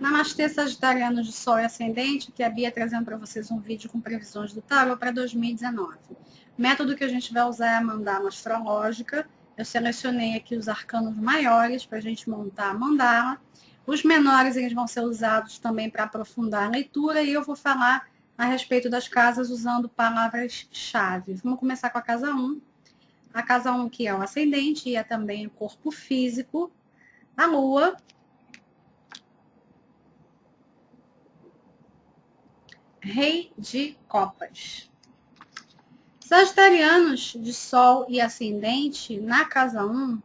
Namastê, Sagitarianos de Sol e Ascendente, que é a Bia trazendo para vocês um vídeo com previsões do tarô para 2019. O método que a gente vai usar é a mandala astrológica. Eu selecionei aqui os arcanos maiores para a gente montar a mandala. Os menores eles vão ser usados também para aprofundar a leitura e eu vou falar a respeito das casas usando palavras-chave. Vamos começar com a casa 1. A casa 1 que é o ascendente e é também o corpo físico, a lua, Rei de Copas. Sagitarianos de Sol e Ascendente na casa 1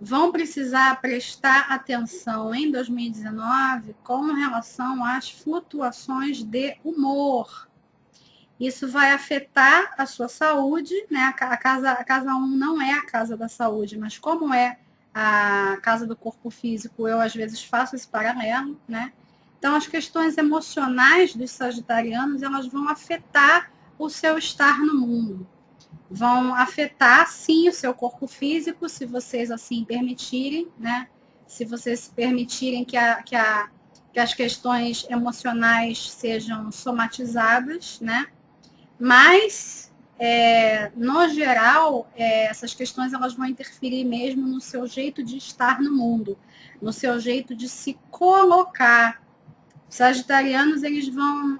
vão precisar prestar atenção em 2019 com relação às flutuações de humor. Isso vai afetar a sua saúde, né? A casa 1 não é a casa da saúde, mas como é a casa do corpo físico, eu às vezes faço esse paralelo, né? Então, as questões emocionais dos sagitarianos, elas vão afetar o seu estar no mundo. Vão afetar, sim, o seu corpo físico, se vocês assim permitirem, né? Se vocês permitirem que as questões emocionais sejam somatizadas, né? Mas, no geral, essas questões elas vão interferir mesmo no seu jeito de estar no mundo, no seu jeito de se colocar. Os sagitarianos eles vão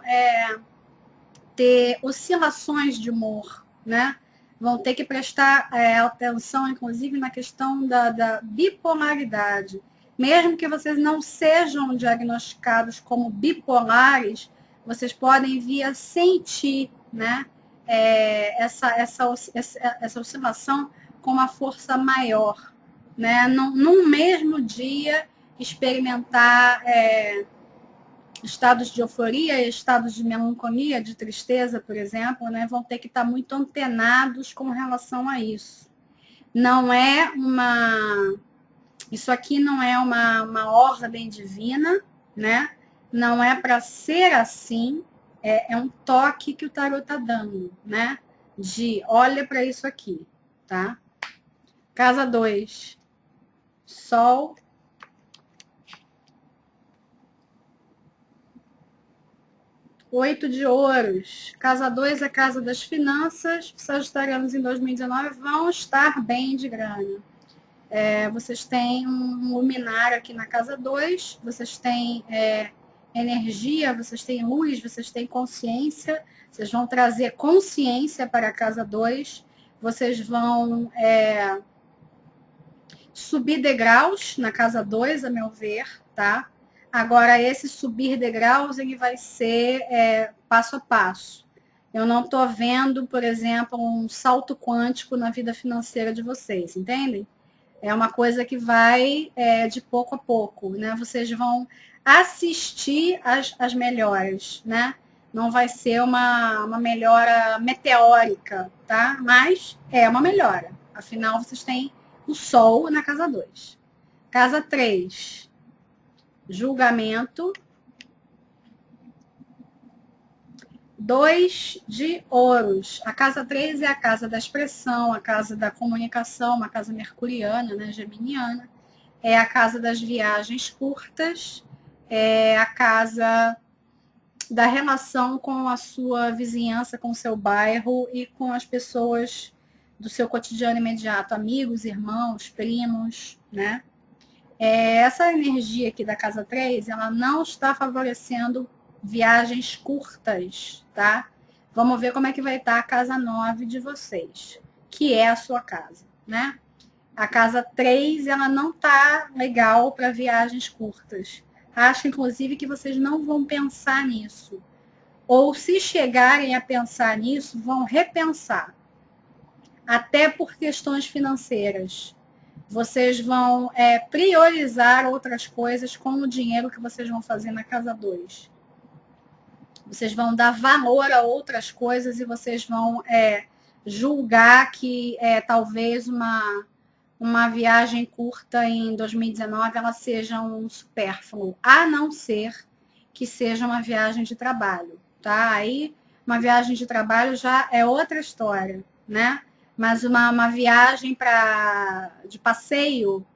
ter oscilações de humor, né? Vão ter que prestar atenção, inclusive, na questão da bipolaridade. Mesmo que vocês não sejam diagnosticados como bipolares, vocês podem vir a sentir, né? Essa oscilação com uma força maior, né? Num mesmo dia, experimentar estados de euforia, estados de melancolia, de tristeza, por exemplo, né, vão ter que estar muito antenados com relação a isso. Não é isso aqui não é uma ordem divina, né? Não é para ser assim, é um toque que o tarot está dando, né? De olha para isso aqui, tá? Casa 2, Sol, Oito de ouros. Casa 2 é a casa das finanças. Os sagitarianos em 2019 vão estar bem de grana. Vocês têm um luminário aqui na casa 2. Vocês têm energia, vocês têm luz, vocês têm consciência. Vocês vão trazer consciência para a casa 2. Vocês vão subir degraus na casa 2, a meu ver, tá? Agora, esse subir degraus, ele vai ser passo a passo. Eu não estou vendo, por exemplo, um salto quântico na vida financeira de vocês, entendem? É uma coisa que vai de pouco a pouco, né? Vocês vão assistir as melhoras, né? Não vai ser uma melhora meteórica, tá? Mas é uma melhora. Afinal, vocês têm o Sol na casa 2. Casa 3. Julgamento. 2 de ouros. A casa 3 é a casa da expressão, a casa da comunicação, uma casa mercuriana, né, geminiana. É a casa das viagens curtas, é a casa da relação com a sua vizinhança, com o seu bairro e com as pessoas do seu cotidiano imediato, amigos, irmãos, primos, né? Essa energia aqui da casa 3, ela não está favorecendo viagens curtas, tá? Vamos ver como é que vai estar a casa 9 de vocês, que é a sua casa, né? A casa 3, ela não tá legal para viagens curtas. Acho, inclusive, que vocês não vão pensar nisso. Ou, se chegarem a pensar nisso, vão repensar. Até por questões financeiras. Vocês vão priorizar outras coisas com o dinheiro que vocês vão fazer na casa 2. Vocês vão dar valor a outras coisas e vocês vão julgar que talvez uma viagem curta em 2019 ela seja um supérfluo, a não ser que seja uma viagem de trabalho, tá? Aí uma viagem de trabalho já é outra história, né? Mas uma viagem de passeio,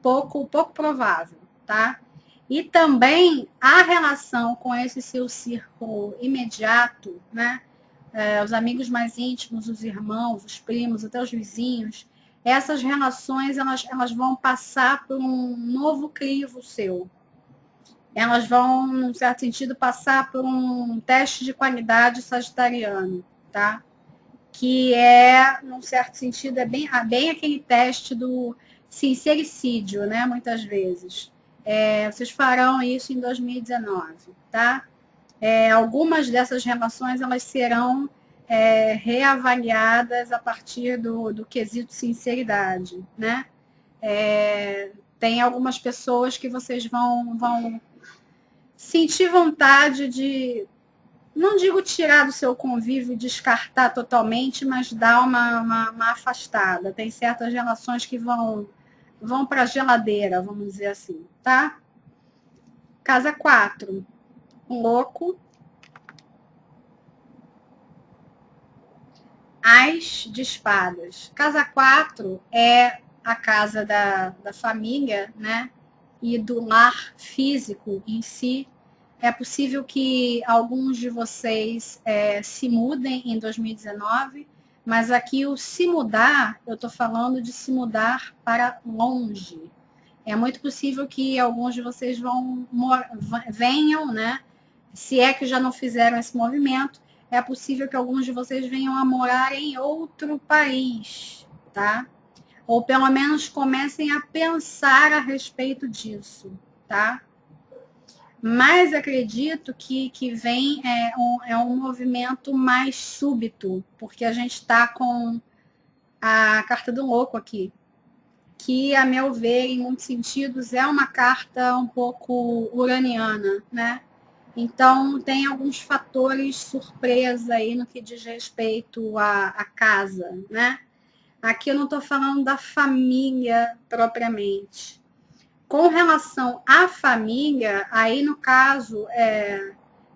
pouco provável, tá? E também a relação com esse seu círculo imediato, né? Os amigos mais íntimos, os irmãos, os primos, até os vizinhos, essas relações elas vão passar por um novo crivo seu. Elas vão, num certo sentido, passar por um teste de qualidade sagitariano, tá? Que é, num certo sentido, é bem aquele teste do sincericídio, né? Muitas vezes. Vocês farão isso em 2019, tá? Algumas dessas relações elas serão reavaliadas a partir do quesito sinceridade, né? Tem algumas pessoas que vocês vão sentir vontade de, não digo tirar do seu convívio e descartar totalmente, mas dar uma afastada. Tem certas relações que vão para a geladeira, vamos dizer assim, tá? Casa 4, louco. As de espadas. Casa 4 é a casa da família, né? E do lar físico em si. É possível que alguns de vocês se mudem em 2019, mas aqui o se mudar, eu estou falando de se mudar para longe. É muito possível que alguns de vocês venham, né? Se é que já não fizeram esse movimento, é possível que alguns de vocês venham a morar em outro país, tá? Ou pelo menos comecem a pensar a respeito disso, tá? Mas acredito que vem um movimento mais súbito, porque a gente está com a carta do louco aqui, que, a meu ver, em muitos sentidos, é uma carta um pouco uraniana, né? Então, tem alguns fatores surpresa aí no que diz respeito à casa, né? Aqui eu não estou falando da família propriamente. Com relação à família, aí no caso,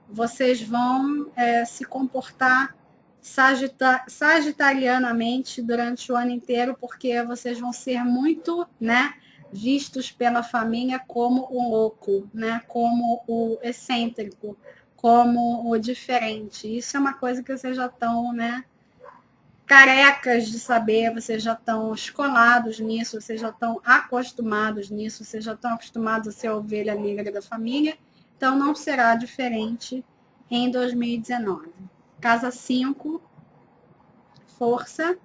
vocês vão se comportar sagitarianamente durante o ano inteiro, porque vocês vão ser muito, né, vistos pela família como o louco, né, como o excêntrico, como o diferente. Isso é uma coisa que vocês já estão, né, carecas de saber, vocês já estão escolados nisso, vocês já estão acostumados nisso, vocês já estão acostumados a ser a ovelha negra da família, então não será diferente em 2019. Casa 5, força,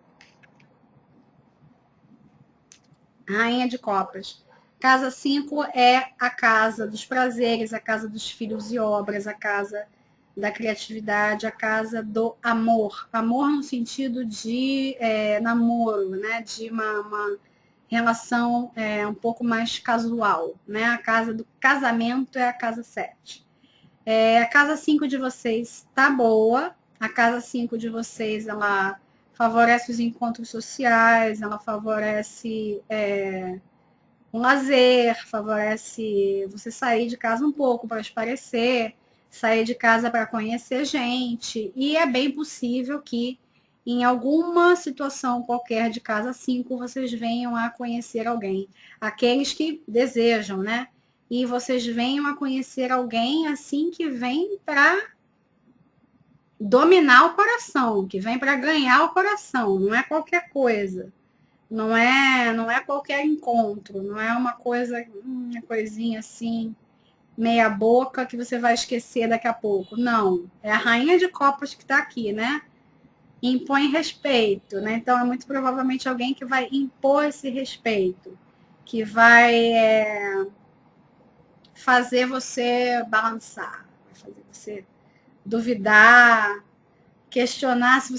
rainha de copas. Casa 5 é a casa dos prazeres, a casa dos filhos e obras, a casa da criatividade, a casa do amor. Amor no sentido de namoro, né? De uma relação um pouco mais casual, né? A casa do casamento é a casa 7. A casa 5 de vocês tá boa. A casa 5 de vocês, ela favorece os encontros sociais, ela favorece um lazer, favorece você sair de casa um pouco para espairecer, sair de casa para conhecer gente, e é bem possível que em alguma situação qualquer de casa 5 vocês venham a conhecer alguém. Aqueles que desejam, né? E vocês venham a conhecer alguém assim que vem para dominar o coração, que vem para ganhar o coração, não é qualquer coisa. Não é qualquer encontro, não é uma coisinha assim, meia boca que você vai esquecer daqui a pouco. Não, é a rainha de copas que está aqui, né? Impõe respeito, né? Então é muito provavelmente alguém que vai impor esse respeito, que vai fazer você balançar, vai fazer você duvidar, questionar se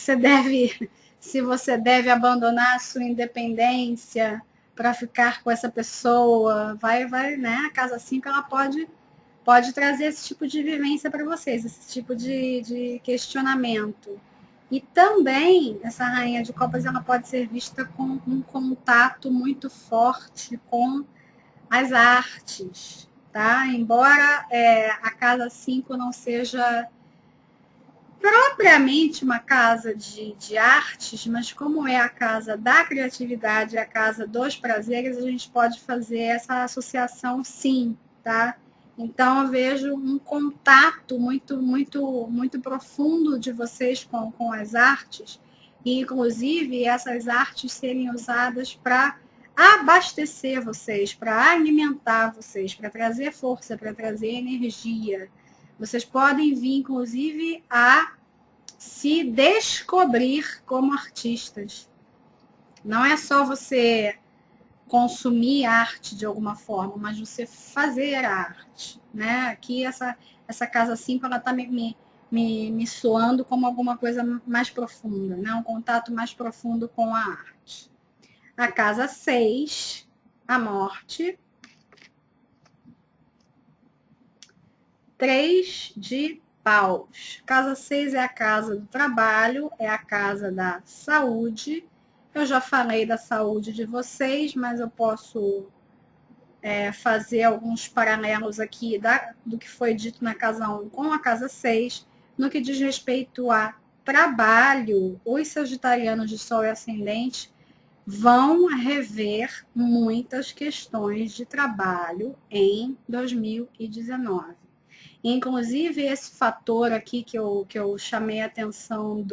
você deve abandonar a sua independência para ficar com essa pessoa. Vai, né? A casa 5 ela pode trazer esse tipo de vivência para vocês, esse tipo de questionamento. E também essa rainha de copas ela pode ser vista com um contato muito forte com as artes, tá? Embora a casa 5 não seja propriamente uma casa de artes, mas como é a casa da criatividade, a casa dos prazeres, a gente pode fazer essa associação sim, tá? Então, eu vejo um contato muito profundo de vocês com as artes, e inclusive essas artes serem usadas para abastecer vocês, para alimentar vocês, para trazer força, para trazer energia. Vocês podem vir, inclusive, a se descobrir como artistas. Não é só você consumir arte de alguma forma, mas você fazer arte, né? Aqui essa casa 5, ela está me soando como alguma coisa mais profunda, né? Um contato mais profundo com a arte. A casa 6, a morte. 3 de paus. Casa 6 é a casa do trabalho, é a casa da saúde. Eu já falei da saúde de vocês, mas eu posso fazer alguns paralelos aqui do que foi dito na casa 1 com a casa 6. No que diz respeito a trabalho, os sagitarianos de Sol e Ascendente vão rever muitas questões de trabalho em 2019. Inclusive, esse fator aqui que eu chamei a atenção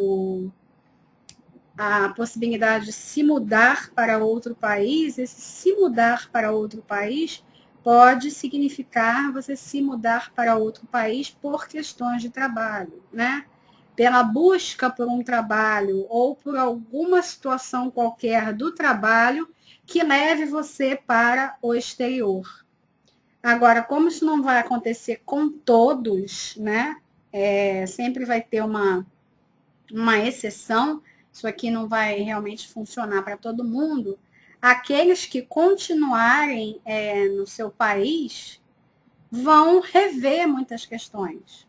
a possibilidade de se mudar para outro país, esse se mudar para outro país pode significar você se mudar para outro país por questões de trabalho, né? Pela busca por um trabalho ou por alguma situação qualquer do trabalho que leve você para o exterior. Agora, como isso não vai acontecer com todos, né? Sempre vai ter uma exceção, isso aqui não vai realmente funcionar para todo mundo. Aqueles que continuarem no seu país vão rever muitas questões,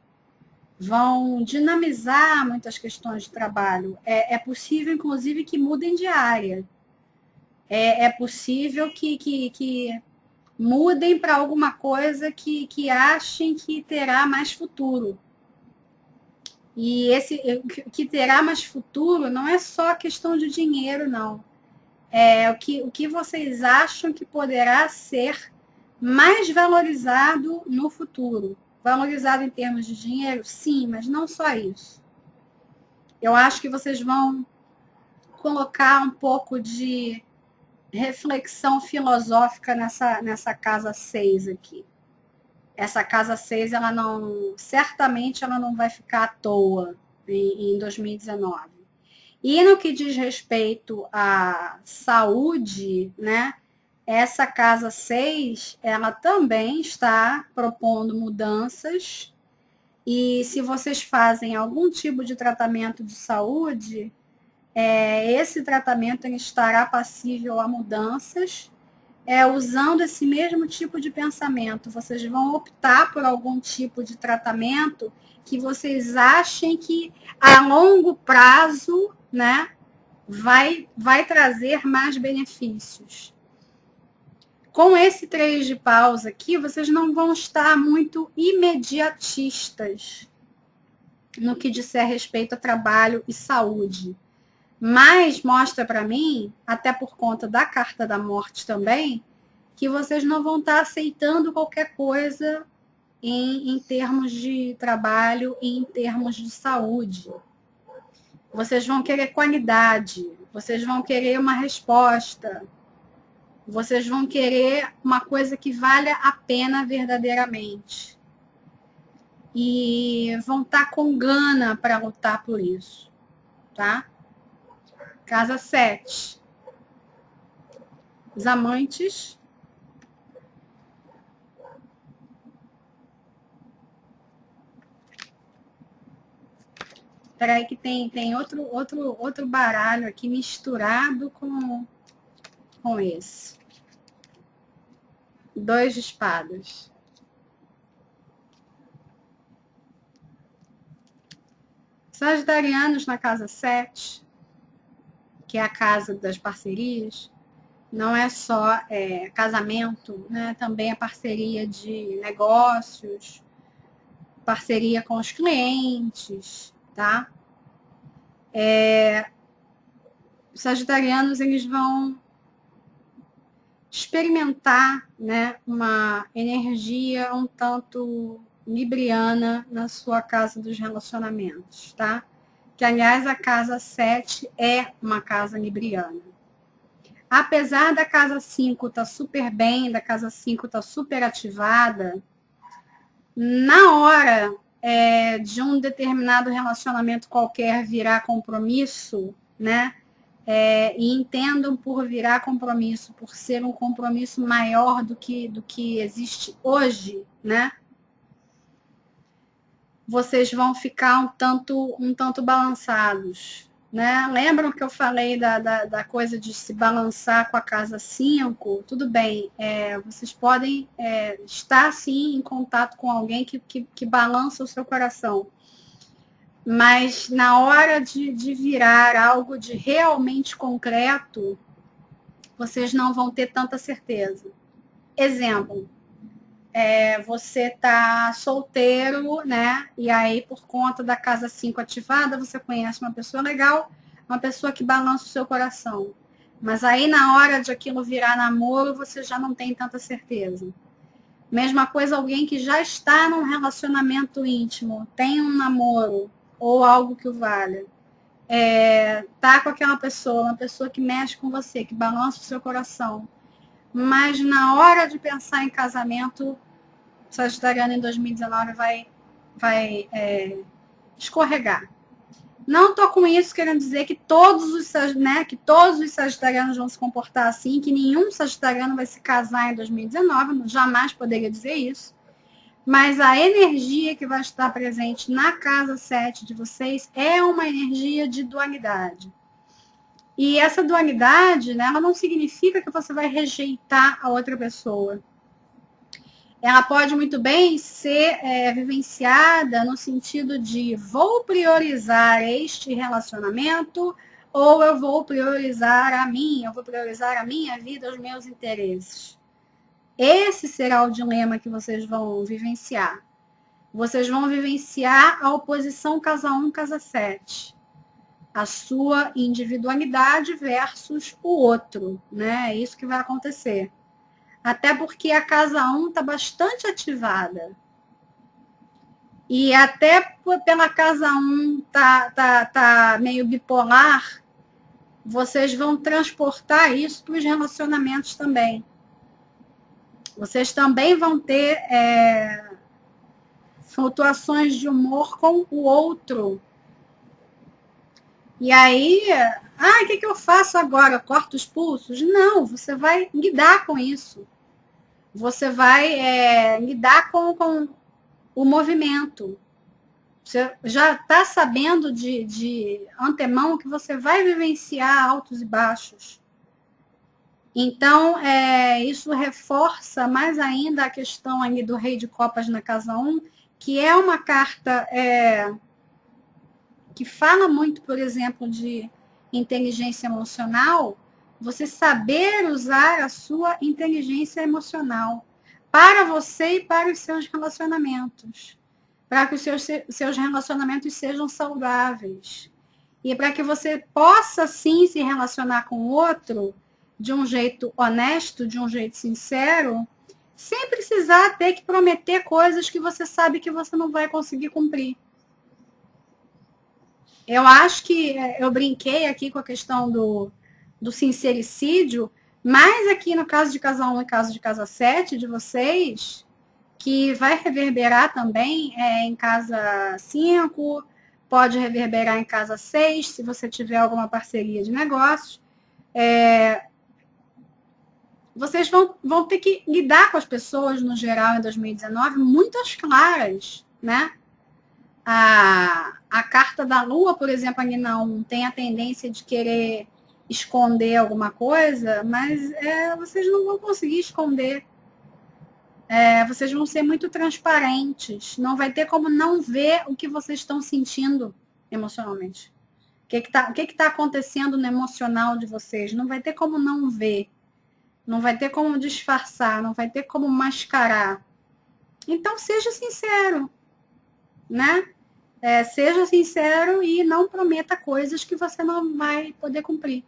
vão dinamizar muitas questões de trabalho. É possível, inclusive, que mudem de área. É possível que mudem para alguma coisa que achem que terá mais futuro. E esse que terá mais futuro não é só questão de dinheiro, não. É o que vocês acham que poderá ser mais valorizado no futuro. Valorizado em termos de dinheiro? Sim, mas não só isso. Eu acho que vocês vão colocar um pouco de reflexão filosófica nessa casa 6 aqui. Essa casa 6, certamente ela não vai ficar à toa em 2019. E no que diz respeito à saúde, né? Essa casa 6, ela também está propondo mudanças. E se vocês fazem algum tipo de tratamento de saúde, esse tratamento estará passível a mudanças. Usando esse mesmo tipo de pensamento, vocês vão optar por algum tipo de tratamento que vocês achem que a longo prazo, né, vai trazer mais benefícios. Com esse 3 de paus aqui, vocês não vão estar muito imediatistas no que disser respeito a trabalho e saúde. Mas mostra para mim, até por conta da carta da morte também, que vocês não vão estar aceitando qualquer coisa em termos de trabalho e em termos de saúde. Vocês vão querer qualidade, vocês vão querer uma resposta, vocês vão querer uma coisa que valha a pena verdadeiramente. E vão estar com gana para lutar por isso, tá? Casa 7. Os amantes. Peraí que tem outro baralho aqui misturado com esse. 2 de espadas. Sagitarianos na casa 7, que é a casa das parcerias, não é só casamento, né? Também é parceria de negócios, parceria com os clientes, tá? Os sagitarianos, eles vão experimentar, né, uma energia um tanto libriana na sua casa dos relacionamentos, tá? Que, aliás, a casa 7 é uma casa libriana. Apesar da casa 5 estar super bem, da casa 5 estar super ativada, na hora de um determinado relacionamento qualquer virar compromisso, né? E entendam por virar compromisso, por ser um compromisso maior do que existe hoje, né? Vocês vão ficar um tanto balançados, né? Lembram que eu falei da coisa de se balançar com a casa 5? Tudo bem, vocês podem estar, sim, em contato com alguém que balança o seu coração. Mas na hora de virar algo de realmente concreto, vocês não vão ter tanta certeza. Exemplo, você tá solteiro, né? E aí, por conta da casa 5 ativada, você conhece uma pessoa legal, uma pessoa que balança o seu coração. Mas aí, na hora de aquilo virar namoro, você já não tem tanta certeza. Mesma coisa, alguém que já está num relacionamento íntimo, tem um namoro ou algo que o valha. Tá com aquela pessoa, uma pessoa que mexe com você, que balança o seu coração. Mas na hora de pensar em casamento, o sagitariano em 2019 vai escorregar. Não estou com isso querendo dizer que todos os sagitarianos vão se comportar assim, que nenhum sagitariano vai se casar em 2019, jamais poderia dizer isso. Mas a energia que vai estar presente na casa 7 de vocês é uma energia de dualidade. E essa dualidade, né, ela não significa que você vai rejeitar a outra pessoa. Ela pode muito bem ser vivenciada no sentido de vou priorizar este relacionamento ou eu vou priorizar eu vou priorizar a minha vida, os meus interesses. Esse será o dilema que vocês vão vivenciar. Vocês vão vivenciar a oposição casa 1, casa 7. A sua individualidade versus o outro, né? É isso que vai acontecer. Até porque a casa 1 está bastante ativada. E até pela casa 1 tá meio bipolar, vocês vão transportar isso para os relacionamentos também. Vocês também vão ter flutuações de humor com o outro. E aí, o que eu faço agora? Eu corto os pulsos? Não, você vai lidar com isso. Você vai lidar com o movimento. Você já está sabendo de antemão que você vai vivenciar altos e baixos. Então, isso reforça mais ainda a questão ali do Rei de Copas na casa 1, que é uma carta que fala muito, por exemplo, de inteligência emocional. Você saber usar a sua inteligência emocional para você e para os seus relacionamentos. Para que os seus relacionamentos sejam saudáveis. E para que você possa, sim, se relacionar com o outro de um jeito honesto, de um jeito sincero, sem precisar ter que prometer coisas que você sabe que você não vai conseguir cumprir. Eu acho que eu brinquei aqui com a questão do sincericídio, mas aqui no caso de casa 1 e caso de casa 7 de vocês, que vai reverberar também em casa 5, pode reverberar em casa 6, se você tiver alguma parceria de negócios. Vocês vão ter que lidar com as pessoas, no geral, em 2019, muito às claras, né? A carta da Lua, por exemplo, aqui não tem a tendência de querer esconder alguma coisa, mas vocês não vão conseguir esconder. Vocês vão ser muito transparentes. Não vai ter como não ver o que vocês estão sentindo emocionalmente. O que tá acontecendo no emocional de vocês? Não vai ter como não ver. Não vai ter como disfarçar. Não vai ter como mascarar. Então, seja sincero, né? Seja sincero e não prometa coisas que você não vai poder cumprir.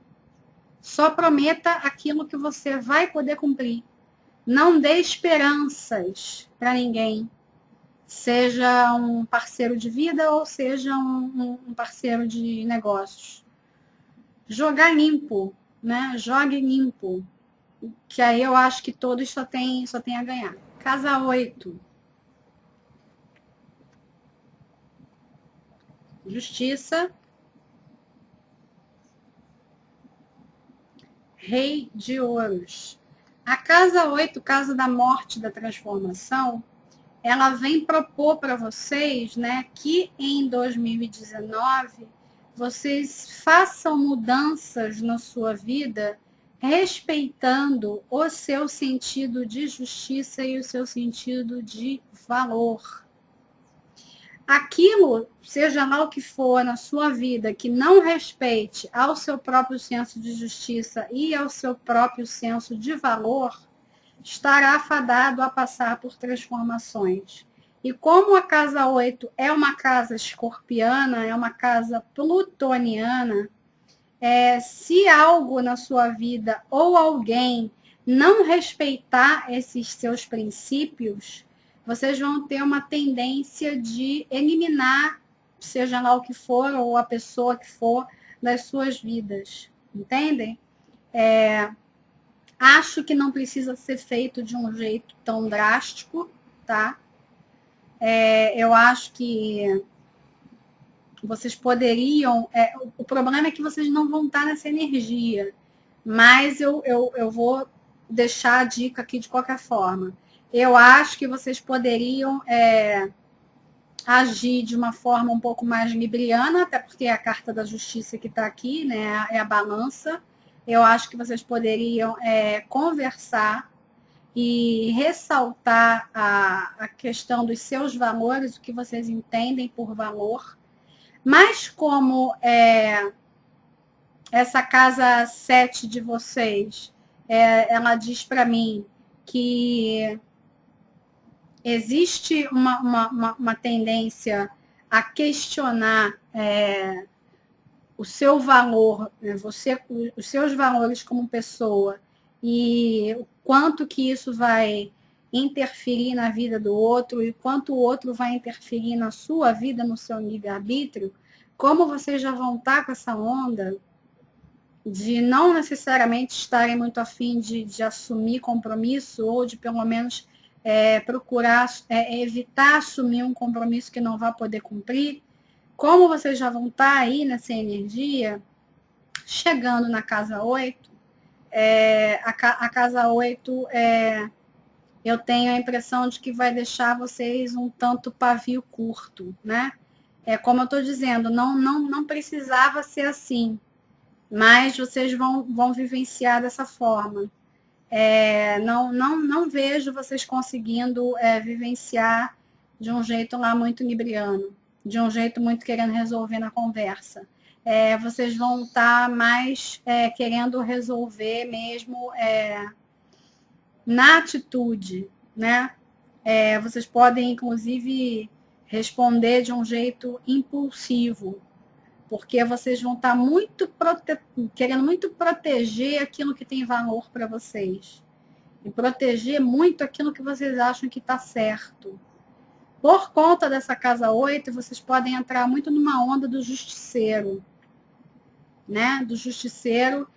Só prometa aquilo que você vai poder cumprir. Não dê esperanças para ninguém. Seja um parceiro de vida ou seja um parceiro de negócios. Jogar limpo, né? Jogue limpo. Que aí eu acho que todos só tem a ganhar. Casa 8. Justiça. Rei de Ouros. A casa 8, casa da morte, da transformação, ela vem propor para vocês, né, que em 2019 vocês façam mudanças na sua vida, respeitando o seu sentido de justiça e o seu sentido de valor. Aquilo, seja lá o que for na sua vida, que não respeite ao seu próprio senso de justiça e ao seu próprio senso de valor, estará fadado a passar por transformações. E como a casa 8 é uma casa escorpiana, é uma casa plutoniana, se algo na sua vida ou alguém não respeitar esses seus princípios, vocês vão ter uma tendência de eliminar, seja lá o que for, ou a pessoa que for, das suas vidas. Entendem? Acho que não precisa ser feito de um jeito tão drástico, tá? Eu acho que vocês poderiam... o problema é que vocês não vão estar nessa energia, mas eu vou deixar a dica aqui de qualquer forma. Eu acho que vocês poderiam agir de uma forma um pouco mais libriana, até porque é a carta da justiça que está aqui, né? É a balança. Eu acho que vocês poderiam conversar e ressaltar a questão dos seus valores, o que vocês entendem por valor. Mas como essa casa 7 de vocês, ela diz para mim que existe uma tendência a questionar o seu valor, né, os seus valores como pessoa e o quanto que isso vai interferir na vida do outro e quanto o outro vai interferir na sua vida, no seu livre-arbítrio, como vocês já vão estar com essa onda de não necessariamente estarem muito afim de assumir compromisso ou de pelo menos procurar evitar assumir um compromisso que não vai poder cumprir, como vocês já vão estar aí nessa energia, chegando na casa 8, a casa 8, eu tenho a impressão de que vai deixar vocês um tanto pavio curto, né? Como eu estou dizendo, não precisava ser assim, mas vocês vão vivenciar dessa forma. Não vejo vocês conseguindo vivenciar de um jeito lá muito libriano, de um jeito muito querendo resolver na conversa. Vocês vão estar mais querendo resolver mesmo na atitude, né? Vocês podem, inclusive, responder de um jeito impulsivo, porque vocês vão estar querendo muito proteger aquilo que tem valor para vocês. E proteger muito aquilo que vocês acham que está certo. Por conta dessa casa 8, vocês podem entrar muito numa onda do justiceiro, né? Do justiceiro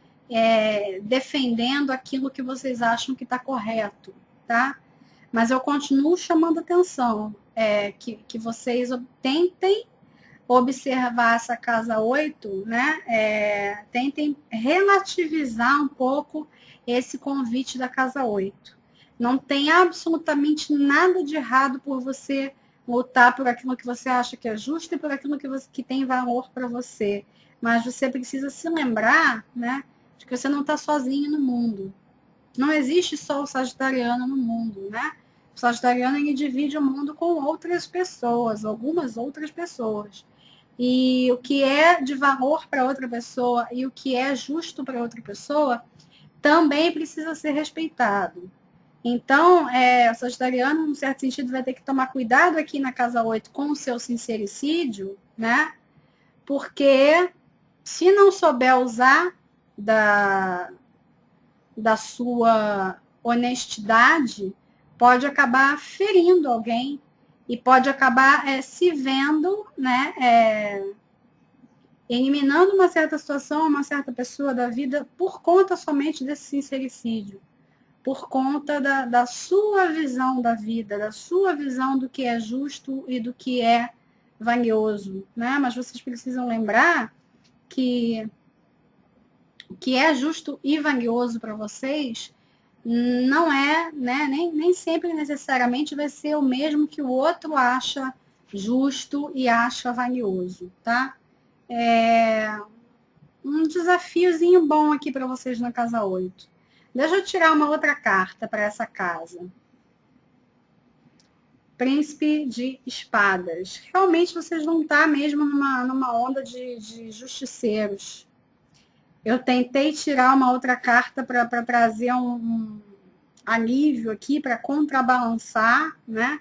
defendendo aquilo que vocês acham que está correto, tá? Mas eu continuo chamando atenção, que vocês tentem observar essa casa 8, né? Tentem relativizar um pouco esse convite da casa 8. Não tem absolutamente nada de errado por você lutar por aquilo que você acha que é justo e por aquilo que tem valor para você. Mas você precisa se lembrar, né, de que você não está sozinho no mundo. Não existe só o sagitariano no mundo, né? O sagitariano, ele divide o mundo com outras pessoas, algumas outras pessoas. E o que é de valor para outra pessoa e o que é justo para outra pessoa também precisa ser respeitado. Então, o sagitariano, em certo sentido, vai ter que tomar cuidado aqui na casa 8 com o seu sincericídio, né? Porque se não souber usar, da sua honestidade pode acabar ferindo alguém e pode acabar se vendo, né, eliminando uma certa situação, uma certa pessoa da vida por conta somente desse sincericídio, por conta da sua visão da vida, da sua visão do que é justo e do que é valioso, né? Mas vocês precisam lembrar que o que é justo e valioso para vocês não é, né, nem sempre necessariamente vai ser o mesmo que o outro acha justo e acha valioso, tá? É um desafiozinho bom aqui para vocês na casa 8. Deixa eu tirar uma outra carta para essa casa. Príncipe de espadas. Realmente vocês vão estar mesmo numa onda de justiceiros. Eu tentei tirar uma outra carta para trazer um alívio aqui, para contrabalançar, né?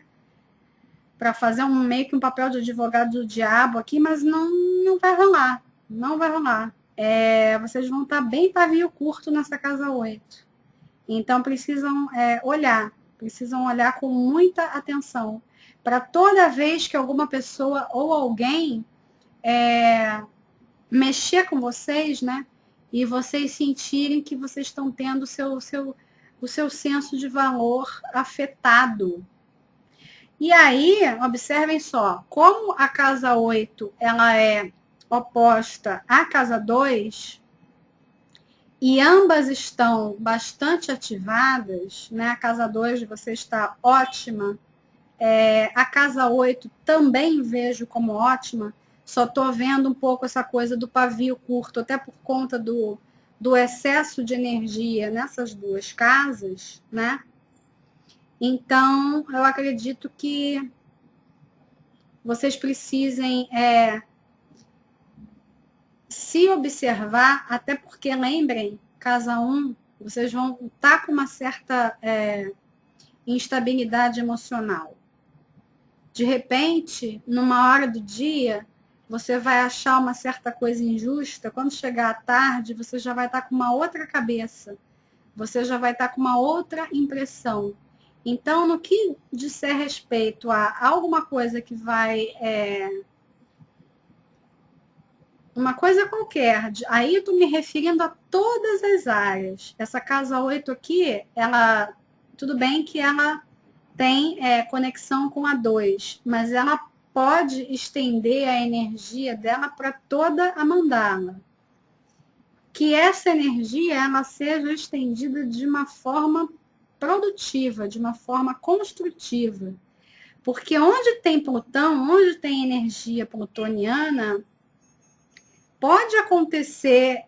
Para fazer meio que um papel de advogado do diabo aqui, mas não vai rolar. Não vai rolar. Vocês vão estar bem pavio curto nessa casa 8. Então precisam olhar com muita atenção. Para toda vez que alguma pessoa ou alguém mexer com vocês, né? E vocês sentirem que vocês estão tendo o seu senso de valor afetado. E aí, observem só, como a casa 8 ela é oposta à casa 2, e ambas estão bastante ativadas, né? A casa 2 de você está ótima, a casa 8 também vejo como ótima, só estou vendo um pouco essa coisa do pavio curto, até por conta do excesso de energia nessas duas casas, né? Então, eu acredito que vocês precisem se observar, até porque, lembrem, casa 1, vocês vão estar com uma certa instabilidade emocional. De repente, numa hora do dia, você vai achar uma certa coisa injusta, quando chegar à tarde, você já vai estar com uma outra cabeça, você já vai estar com uma outra impressão. Então, no que disser respeito a alguma coisa que vai... uma coisa qualquer, aí eu estou me referindo a todas as áreas. Essa casa 8 aqui, ela, tudo bem que ela tem conexão com a 2, mas ela pode estender a energia dela para toda a mandala. Que essa energia ela seja estendida de uma forma produtiva, de uma forma construtiva. Porque onde tem Plutão, onde tem energia plutoniana, pode acontecer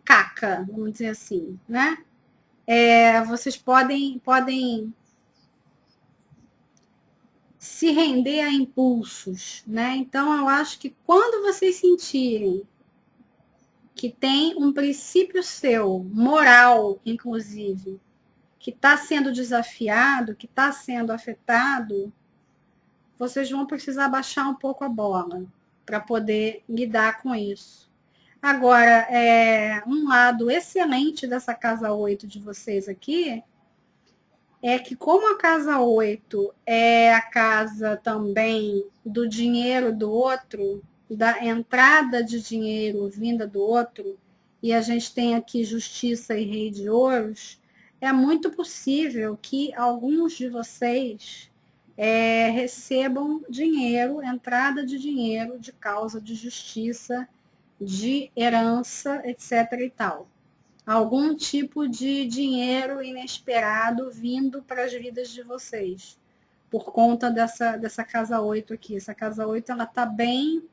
caca, vamos dizer assim, né? Vocês podem se render a impulsos, né? Então, eu acho que quando vocês sentirem que tem um princípio seu, moral, inclusive, que está sendo desafiado, que está sendo afetado, vocês vão precisar baixar um pouco a bola para poder lidar com isso. Agora, um lado excelente dessa casa 8 de vocês aqui é que, como a casa 8 é a casa também do dinheiro do outro, da entrada de dinheiro vinda do outro, e a gente tem aqui justiça e rei de ouros, é muito possível que alguns de vocês recebam dinheiro, entrada de dinheiro de causa de justiça, de herança, etc. e tal. Algum tipo de dinheiro inesperado vindo para as vidas de vocês, por conta dessa casa 8 aqui. Essa casa 8 ela está bem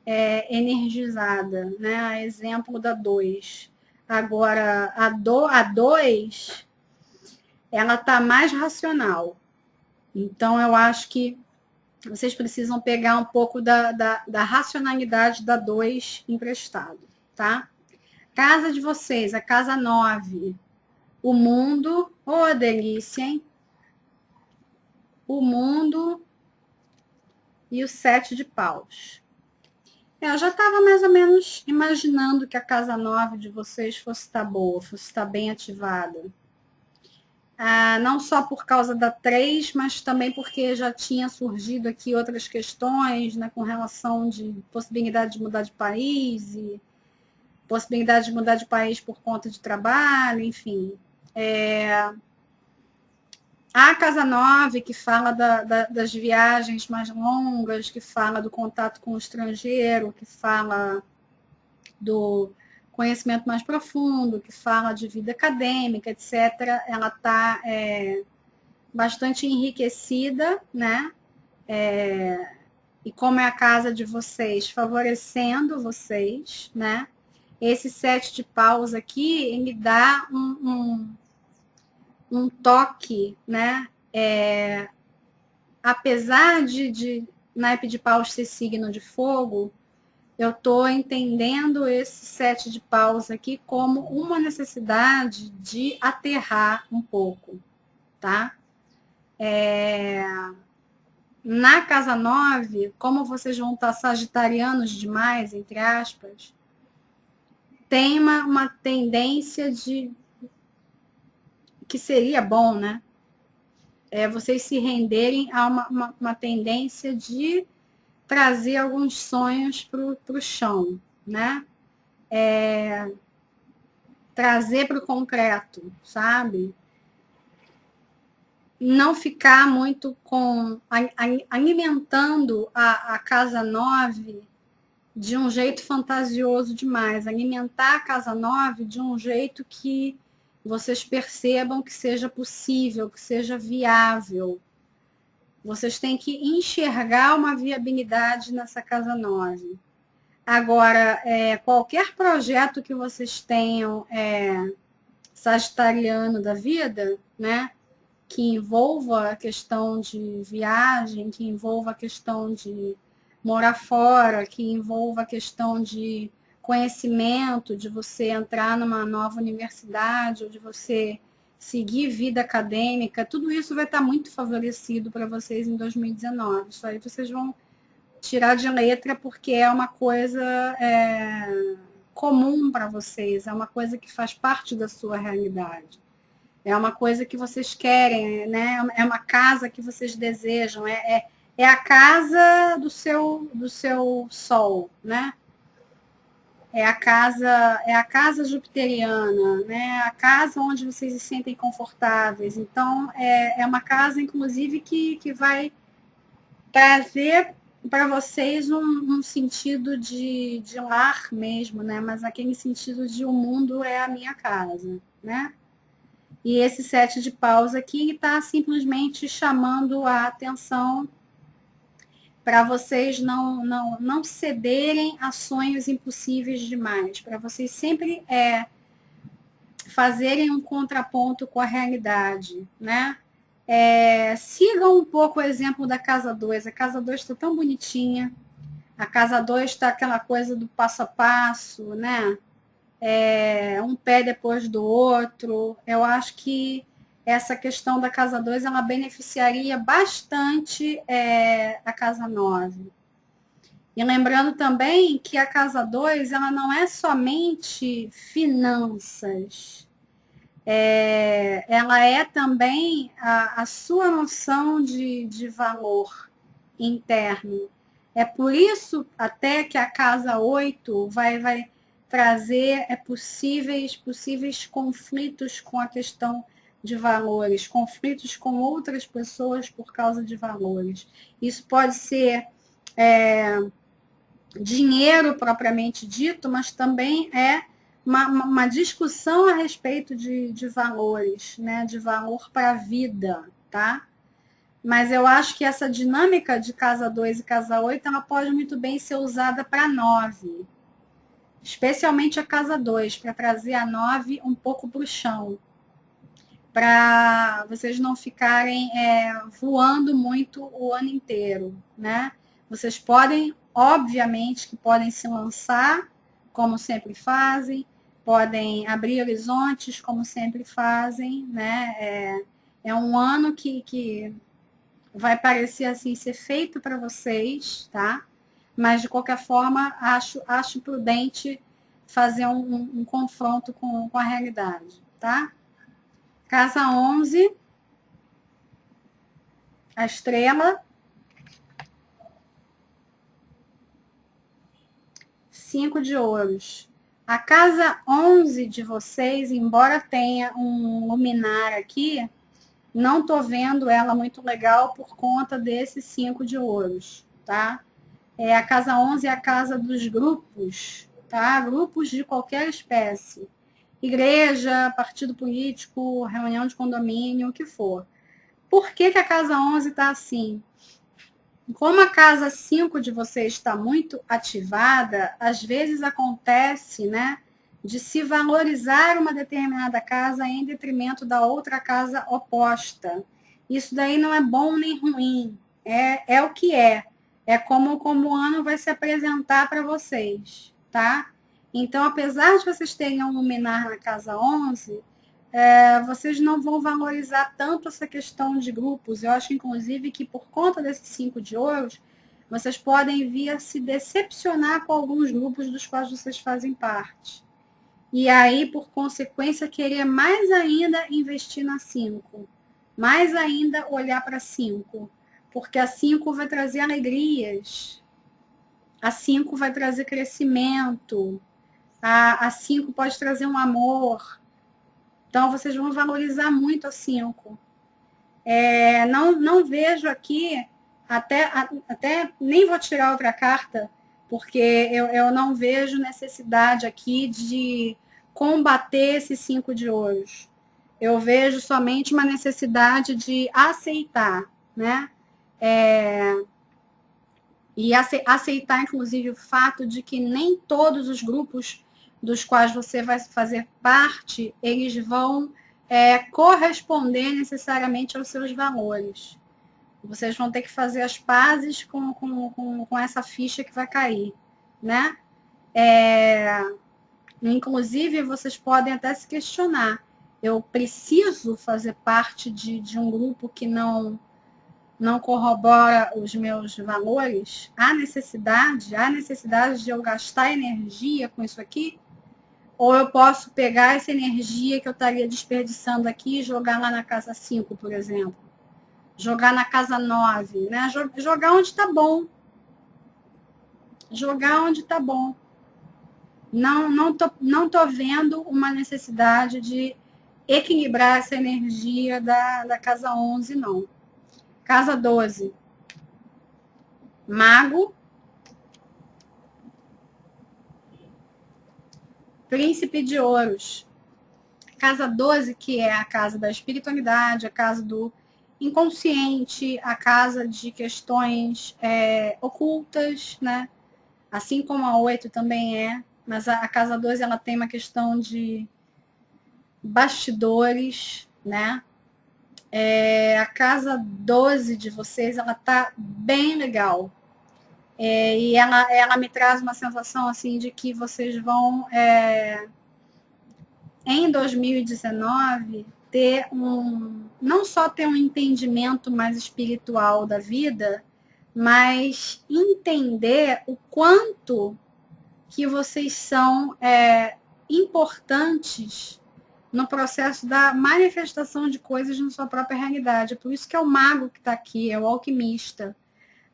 energizada, né? A exemplo da 2. Agora, a 2, ela está mais racional. Então, eu acho que vocês precisam pegar um pouco da racionalidade da 2 emprestado, tá? Casa de vocês, a casa 9. O mundo, oh, delícia, hein? O mundo e o 7 de paus. Eu já estava mais ou menos imaginando que a casa 9 de vocês fosse estar boa, fosse estar bem ativada. Não só por causa da 3, mas também porque já tinha surgido aqui outras questões, né, com relação de possibilidade de mudar de país e possibilidade de mudar de país por conta de trabalho, enfim. A Casa 9, que fala das viagens mais longas, que fala do contato com o estrangeiro, que fala do conhecimento mais profundo, que fala de vida acadêmica, etc., ela está bastante enriquecida, né? E como é a casa de vocês, favorecendo vocês, né? Esse 7 de paus aqui me dá um toque, né? Apesar de naipe de paus ser signo de fogo, eu estou entendendo esse 7 de paus aqui como uma necessidade de aterrar um pouco, tá? Na casa 9, como vocês vão estar sagitarianos demais, entre aspas, tem uma tendência de que seria bom, né? Vocês se renderem a uma tendência de trazer alguns sonhos para o chão, né? Trazer para o concreto, sabe? Não ficar muito alimentando a casa 9 de um jeito fantasioso demais, alimentar a casa 9 de um jeito que vocês percebam que seja possível, que seja viável. Vocês têm que enxergar uma viabilidade nessa casa 9. Agora, qualquer projeto que vocês tenham sagitariano da vida, né, que envolva a questão de viagem, que envolva a questão de morar fora, que envolva a questão de conhecimento, de você entrar numa nova universidade, ou de você seguir vida acadêmica, tudo isso vai estar muito favorecido para vocês em 2019. Isso aí vocês vão tirar de letra porque é uma coisa comum para vocês, é uma coisa que faz parte da sua realidade. É uma coisa que vocês querem, né? É uma casa que vocês desejam, é a casa do seu sol, né? É a casa jupiteriana, né? A casa onde vocês se sentem confortáveis. Então, é uma casa, inclusive, que vai trazer para vocês um sentido de lar mesmo, né? Mas aquele sentido de o mundo é a minha casa, né? E esse 7 de paus aqui está simplesmente chamando a atenção para vocês não cederem a sonhos impossíveis demais, para vocês sempre fazerem um contraponto com a realidade, né? Sigam um pouco o exemplo da casa 2. A casa 2 está tão bonitinha, a casa 2 está aquela coisa do passo a passo, né? Um pé depois do outro. Eu acho que essa questão da casa 2 ela beneficiaria bastante a casa 9. E lembrando também que a casa 2 ela não é somente finanças, ela é também a sua noção de valor interno. É por isso até que a casa 8 vai trazer possíveis conflitos com a questão de valores, conflitos com outras pessoas por causa de valores. Isso pode ser dinheiro propriamente dito, mas também uma discussão a respeito de valores, né? De valor para a vida, tá? Mas eu acho que essa dinâmica de casa 2 e casa 8, ela pode muito bem ser usada para 9. Especialmente a casa 2, para trazer a 9 um pouco para o chão. Para vocês não ficarem voando muito o ano inteiro, né? Vocês podem, obviamente, que podem se lançar, como sempre fazem, podem abrir horizontes, como sempre fazem, né? É um ano que vai parecer assim ser feito para vocês, tá? mas de qualquer forma acho prudente fazer um confronto com a realidade, tá? Casa 11, a estrela, 5 de ouros. A casa 11 de vocês, embora tenha um luminar aqui, não estou vendo ela muito legal por conta desse 5 de ouros, tá? A casa 11 é a casa dos grupos, tá? Grupos de qualquer espécie. Igreja, partido político, reunião de condomínio, o que for. Por que a casa 11 está assim? Como a casa 5 de vocês está muito ativada, às vezes acontece, né, de se valorizar uma determinada casa em detrimento da outra casa oposta. Isso daí não é bom nem ruim, é o que é. É como o ano vai se apresentar para vocês, tá? Então, apesar de vocês terem um luminar na casa 11, vocês não vão valorizar tanto essa questão de grupos. Eu acho, inclusive, que por conta desses 5 de ouros, vocês podem vir a se decepcionar com alguns grupos dos quais vocês fazem parte. E aí, por consequência, querer mais ainda investir na 5. Mais ainda olhar para 5. Porque a 5 vai trazer alegrias. A 5 vai trazer crescimento. A 5 pode trazer um amor. Então, vocês vão valorizar muito a 5. Não vejo aqui, até nem vou tirar outra carta, porque eu não vejo necessidade aqui de combater esse 5 de ouros. Eu vejo somente uma necessidade de aceitar, né? E aceitar, inclusive, o fato de que nem todos os grupos dos quais você vai fazer parte, eles vão corresponder necessariamente aos seus valores. Vocês vão ter que fazer as pazes com essa ficha que vai cair, né? Inclusive, vocês podem até se questionar. Eu preciso fazer parte de um grupo que não corrobora os meus valores? Há necessidade de eu gastar energia com isso aqui? Ou eu posso pegar essa energia que eu estaria desperdiçando aqui e jogar lá na casa 5, por exemplo? Jogar na casa 9, né? Jogar onde está bom. Jogar onde está bom. Não tô vendo uma necessidade de equilibrar essa energia da casa 11, não. Casa 12. Mago. Príncipe de Ouros. Casa 12, que é a casa da espiritualidade, a casa do inconsciente, a casa de questões ocultas, né? Assim como a 8 também é, mas a casa 12 ela tem uma questão de bastidores, né? A casa 12 de vocês, ela tá bem legal. E ela me traz uma sensação assim de que vocês vão em 2019 não só ter um entendimento mais espiritual da vida, mas entender o quanto que vocês são importantes no processo da manifestação de coisas na sua própria realidade. Por isso que é o mago que está aqui, é o alquimista.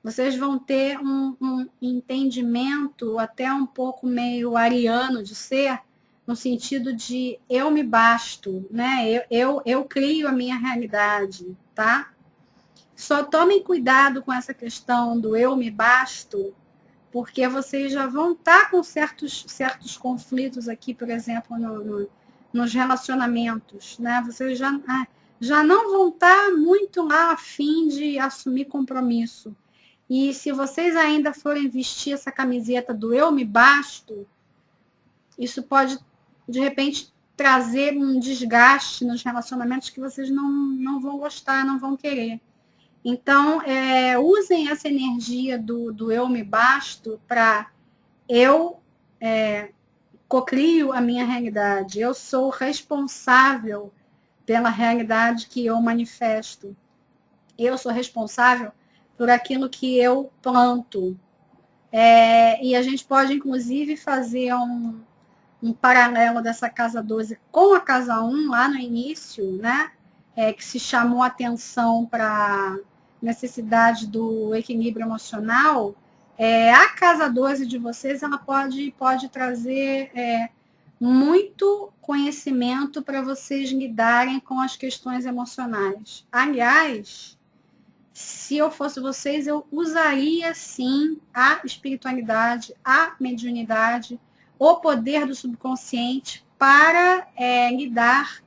Vocês vão ter um entendimento até um pouco meio ariano de ser, no sentido de eu me basto, né? Eu crio a minha realidade, tá? Só tomem cuidado com essa questão do eu me basto, porque vocês já vão estar com certos conflitos aqui, por exemplo, nos relacionamentos, né? Vocês já não vão estar muito lá a fim de assumir compromisso. E se vocês ainda forem vestir essa camiseta do eu me basto, isso pode, de repente, trazer um desgaste nos relacionamentos que vocês não vão gostar, não vão querer. Então, usem essa energia do eu me basto para eu cocrio a minha realidade. Eu sou responsável pela realidade que eu manifesto. Eu sou responsável por aquilo que eu planto. E a gente pode, inclusive, fazer um paralelo dessa casa 12 com a casa 1 lá no início, né? Que se chamou atenção para a necessidade do equilíbrio emocional. A casa 12 de vocês, ela pode trazer muito conhecimento para vocês lidarem com as questões emocionais. Aliás, se eu fosse vocês, eu usaria sim a espiritualidade, a mediunidade, o poder do subconsciente para lidar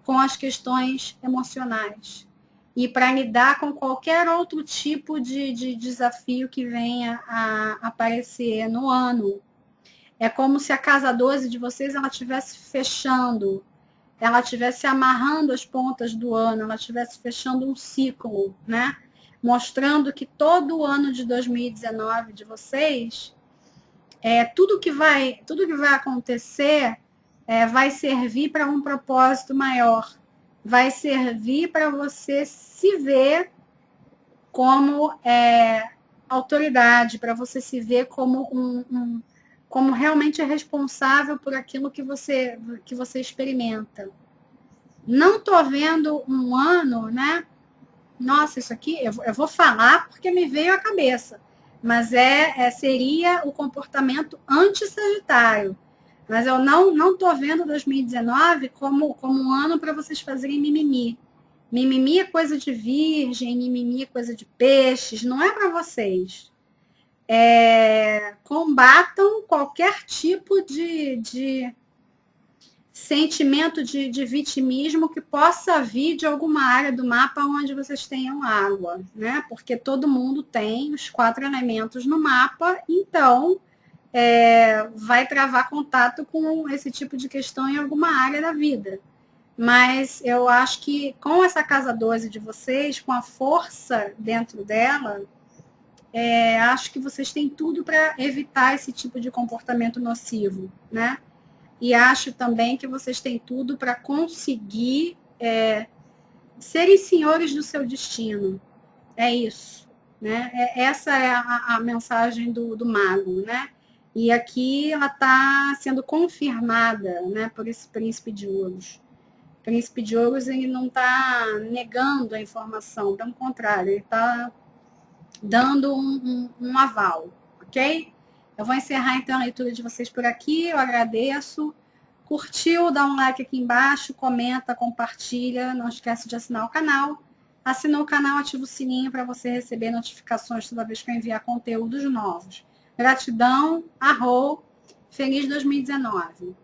com as questões emocionais e para lidar com qualquer outro tipo de desafio que venha a aparecer no ano. É como se a casa 12 de vocês ela estivesse fechando, ela estivesse amarrando as pontas do ano, ela estivesse fechando um ciclo, né? Mostrando que todo o ano de 2019 de vocês, tudo que vai acontecer vai servir para um propósito maior, vai servir para você se ver como autoridade, para você se ver como como realmente responsável por aquilo que você experimenta. Não estou vendo um ano, né? Nossa, isso aqui eu vou falar porque me veio à cabeça, mas seria o comportamento anti-sagitário. Mas eu não estou vendo 2019 como um ano para vocês fazerem mimimi. Mimimi é coisa de virgem, mimimi é coisa de peixes, não é para vocês. Combatam qualquer tipo de sentimento de vitimismo que possa vir de alguma área do mapa onde vocês tenham água, né? Porque todo mundo tem os 4 elementos no mapa, então vai travar contato com esse tipo de questão em alguma área da vida. Mas eu acho que com essa casa 12 de vocês, com a força dentro dela, acho que vocês têm tudo para evitar esse tipo de comportamento nocivo, né? E acho também que vocês têm tudo para conseguir serem senhores do seu destino. É isso, né? Essa é a mensagem do mago, né? E aqui ela está sendo confirmada, né, por esse príncipe de ouros. O príncipe de ouros ele não está negando a informação, pelo contrário, ele está dando um aval, ok? Eu vou encerrar então a leitura de vocês por aqui, eu agradeço. Curtiu, dá um like aqui embaixo, comenta, compartilha, não esquece de assinar o canal. Assinou o canal, ativa o sininho para você receber notificações toda vez que eu enviar conteúdos novos. Gratidão, arro, feliz 2019.